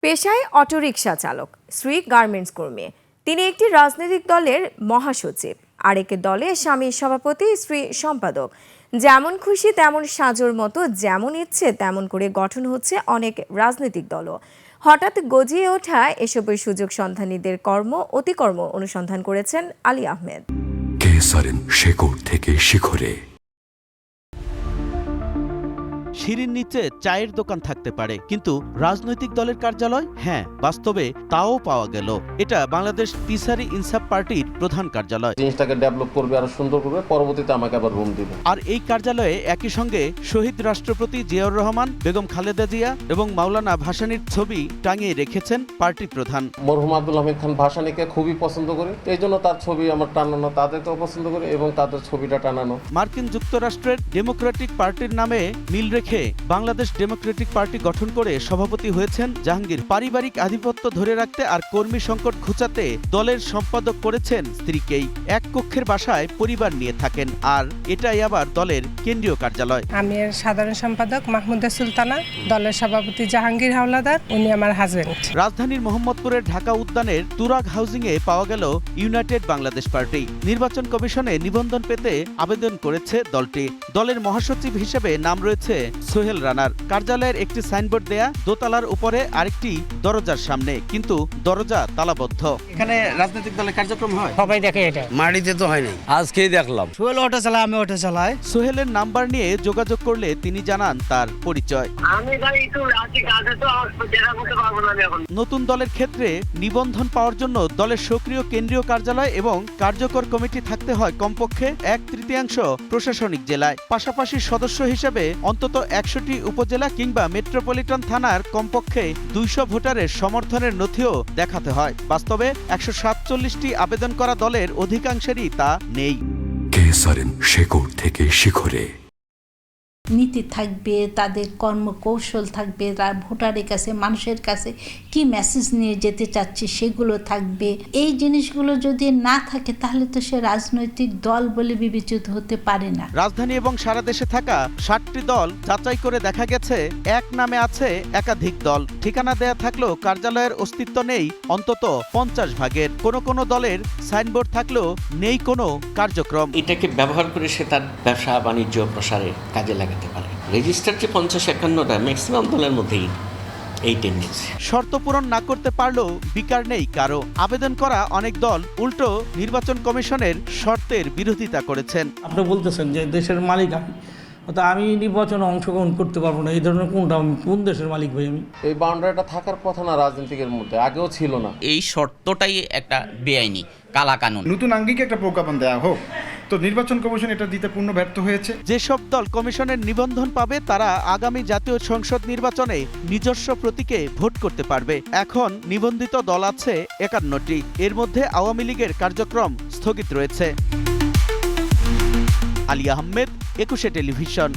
পেশায় অটোরিকশা চালক, স্ত্রী গার্মেন্টস কর্মী। তিনি একটি রাজনৈতিক দলের মহাসচিব, আরেক দলে স্বামী সভাপতি, স্ত্রী সম্পাদক। যেমন খুশি তেমন সাজোর মতো যেমন ইচ্ছে তেমন করে গঠন হচ্ছে অনেক রাজনৈতিক দলও। হঠাৎ গজিয়ে ওঠা এসবের সুযোগ সন্ধানীদের অতিকর্ম অনুসন্ধান করেছেন আলী আহমেদ। কেসারেন শেকড় থেকে শিখরে। সিঁড়ির নিচে চায়ের দোকান থাকতে পারে, কিন্তু রাজনৈতিক দলের কার্যালয়, হ্যাঁ, বাস্তবে তাও পাওয়া গেল। এটা বাংলাদেশ তিসারি ইনসাফ পার্টির প্রধান কার্যালয়। জিনিসটাকে ডেভেলপ করবে, আরো সুন্দর করবে, পরবর্তীতে আমাকে আবার রুম দিবে। আর এই কার্যালয়ে একই সঙ্গে শহীদ রাষ্ট্রপতি জিয়াউর রহমান, বেগম খালেদা জিয়া এবং মাওলানা ভাসানীর ছবি টাঙিয়ে রেখেছেন পার্টি প্রধান। মরহুম আব্দুল হামিদ খান ভাসানীকে খুবই পছন্দ করি, এই জন্য তার ছবি আমার টানানো, তাদেরকেও পছন্দ করি এবং তাদের ছবিটা টানানো। মার্কিন যুক্তরাষ্ট্রের ডেমোক্রেটিক পার্টির নামে মিল রেখে বাংলাদেশ ডেমোক্রেটিক পার্টি গঠন করে সভাপতি হয়েছেন জাহাঙ্গীর। পারিবারিক আধিপত্য ধরে রাখতে আর কর্মী সংকট ঘুচাতে দলের সম্পাদক করেছেন স্ত্রীকেই। এক কক্ষের বাসায় পরিবার নিয়ে থাকেন, আর এটাই আবার দলের কেন্দ্রীয় কার্যালয়। আমি এর সাধারণ সম্পাদক মাহমুদা সুলতানা, দলের সভাপতি জাহাঙ্গীর হাওলাদার, উনি আমার হাজবেন্ড। রাজধানীর মোহাম্মদপুরের ঢাকা উদ্যানের তুরাগ হাউজিং এ পাওয়া গেল ইউনাইটেড বাংলাদেশ পার্টি। নির্বাচন কমিশনে নিবন্ধন পেতে আবেদন করেছে দলটি। দলের মহাসচিব হিসেবে নাম রয়েছে সোহেল রানার। কার্যালয়ের একটি সাইনবোর্ড দেয়া, দোতলার উপরে আরেকটি দরজার সামনে, কিন্তু দরজা তালাবদ্ধ। এখানে রাজনৈতিক দলের কার্যক্রম হয়, সবাই দেখে এটা। মাটিতে তো হয় নাই, আজকেই দেখলাম। সোহেল অটো চালায়, আমি অটো চালাই। সোহেলের নাম্বার নিয়ে যোগাযোগ করলে তিনি জানান তার পরিচয়। নতুন দলের ক্ষেত্রে নিবন্ধন পাওয়ার জন্য দলের সক্রিয় কেন্দ্রীয় কার্যালয় এবং কার্যকর কমিটি থাকতে হয় কমপক্ষে 1/3 প্রশাসনিক জেলায়। পাশাপাশি সদস্য হিসেবে অন্তত 100টি উপজেলা কিংবা মেট্রোপলিটন থানার কমপক্ষে 200 ভোটারের সমর্থনের নথিও দেখাতে হয়। বাস্তবে 147টি আবেদন করা দলের অধিকাংশেরই তা নেই। কেসারেন শেকড় থেকে শিখরে। নীতি থাকবে, তাদের কর্মকৌশল থাকবে, তার ভোটারের কাছে, মানুষের কাছে কি মেসেজ নিয়ে যেতে চাচ্ছে সেগুলো থাকবে। এই জিনিসগুলো যদি না থাকে তাহলে তো সে রাজনৈতিক দল বলে বিবেচিত হতে পারে না। রাজধানী এবং সারা দেশে থাকা 60টি দল যাচাই করে দেখা গেছে এক নামে আছে একাধিক দল। ঠিকানা দেয়া থাকলেও কার্যালয়ের অস্তিত্ব নেই অন্তত 50 ভাগের। কোনো দলের সাইনবোর্ড থাকলেও নেই কোনো কার্যক্রম। এটাকে ব্যবহার করে সে তার ব্যবসা বাণিজ্য প্রসারে কাজে লাগাতে পারে। রেজিস্টার যে 50-51টা, ম্যাক্সিমাম দলের মধ্যেই এই টেন্ডেন্সি। শর্ত পূরণ না করতে পারলেও বিকার নেই কারো। আবেদন করা অনেক দল উল্টো নির্বাচন কমিশনের শর্তের বিরোধিতা করেছেন। আপনি বলতেছেন যে দেশের মালিক আমি, আমি নির্বাচনে অংশগ্রহণ করতে পারবো না, এই ধরনের কোন দেশের মালিক ভাই আমি? এই বাউন্ডারিটা থাকার কথা না রাজনীতিকের মধ্যে, আগেও ছিল না। এই শর্তটাই একটা বেআইনি, কালা কানুন। নতুন আঙ্গিকে একটা প্রজ্ঞাপন দেওয়া হোক, তো নির্বাচন কমিশন এটা দিতে পূর্ণ ব্যর্থ হয়েছে। যেসব দল কমিশনের নিবন্ধন পাবে তারা আগামী জাতীয় সংসদ নির্বাচনে নিজস্ব প্রতীকে ভোট করতে পারবে। এখন নিবন্ধিত দল আছে 51টি, এর মধ্যে আওয়ামী লীগের কার্যক্রম স্থগিত রয়েছে। আলী আহমেদ, 21 টেলিভিশন।